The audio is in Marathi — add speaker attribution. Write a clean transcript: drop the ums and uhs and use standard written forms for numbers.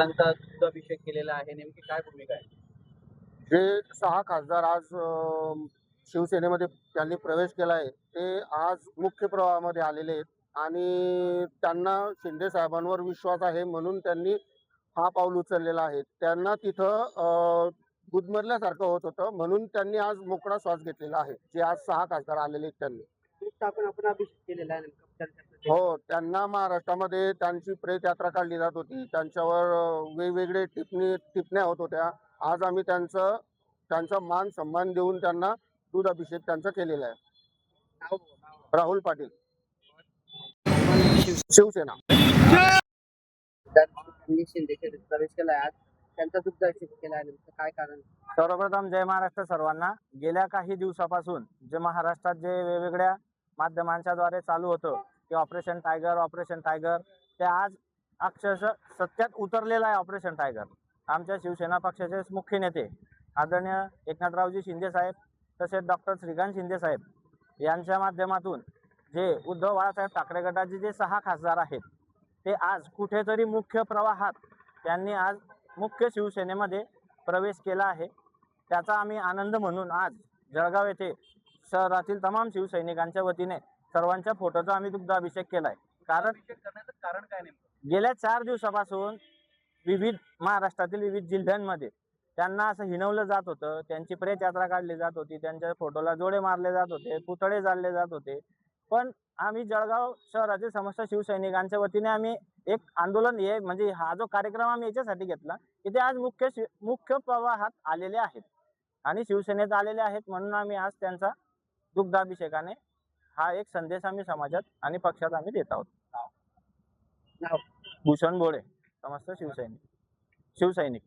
Speaker 1: त्यांचा दुग्धाभिषेक केलेला आहे, नेमकी काय भूमिका आहे?
Speaker 2: जे 6 खासदार आज शिवसेनेमध्ये त्यांनी प्रवेश केला आहे, ते आज मुख्य प्रवाहामध्ये आलेले आहेत आणि त्यांना शिंदे साहेबांवर विश्वास आहे म्हणून त्यांनी हा पाऊल उचललेला आहे. त्यांना तिथं गुदमरल्यासारखं होत होतं म्हणून त्यांनी आज मोकळा श्वास घेतलेला आहे. जे आज 6 खासदार आलेले आहेत त्यांनी.
Speaker 1: आपण अभिषेक केलेला आहे नेमका
Speaker 2: हो, त्यांना महाराष्ट्रामध्ये त्यांची प्रेत यात्रा काढली जात होती. त्यांच्यावर वेगवेगळे टिप्पण्या होत होत्या. आज आम्ही त्यांचा मान सन्मान देऊन त्यांना दूध अभिषेक त्यांचा केलेला आहे. राहुल पाटील, शिवसेना.
Speaker 1: त्यांनी शिंदे प्रवेश केला आहे आज, त्यांचा दुग्धाभिषेक केला आहे, नेमकं काय कारण?
Speaker 3: सर्वप्रथम जय महाराष्ट्र सर्वांना. गेल्या काही दिवसापासून जे महाराष्ट्रात जे वेगवेगळ्या माध्यमांच्या द्वारे चालू होतं की ऑपरेशन टायगर, ते आज अक्षरशः सत्यात उतरलेलं आहे. ऑपरेशन टायगर आमच्या शिवसेना पक्षाचे मुख्य नेते आदरणीय एकनाथरावजी शिंदे साहेब तसेच डॉक्टर श्रीकांत शिंदे साहेब यांच्या माध्यमातून जे उद्धव बाळासाहेब ठाकरे गटाचे जे 6 खासदार आहेत ते आज कुठेतरी मुख्य प्रवाहात त्यांनी आज मुख्य शिवसेनेमध्ये प्रवेश केला आहे. त्याचा आम्ही आनंद म्हणून आज जळगाव येथे शहरातील तमाम शिवसैनिकांच्या वतीने सर्वांच्या फोटोचा आम्ही दुग्धाभिषेक केलाय. कारण
Speaker 1: करण्याचं कारण काय नेमकं?
Speaker 3: गेल्या 4 दिवसापासून विविध महाराष्ट्रातील विविध जिल्ह्यांमध्ये त्यांना असं हिणवलं जात होतं, त्यांची प्रेत यात्रा काढली जात होती, त्यांच्या फोटोला जोडे मारले जात होते, पुतळे जाळले जात होते. पण आम्ही जळगाव शहरातील समस्त शिवसैनिकांच्या वतीने आम्ही एक आंदोलन हे म्हणजे हा जो कार्यक्रम आम्ही याच्यासाठी घेतला की ते आज मुख्य प्रवाहात आलेले आहेत आणि शिवसेनेत आलेले आहेत म्हणून आम्ही आज त्यांचा दुग्धाभिषेकाने हा एक संदेश आम्ही समाजात आणि पक्षात आम्ही देत आहोत.
Speaker 1: नाव?
Speaker 3: भूषण भोळे, समस्त शिवसैनिक.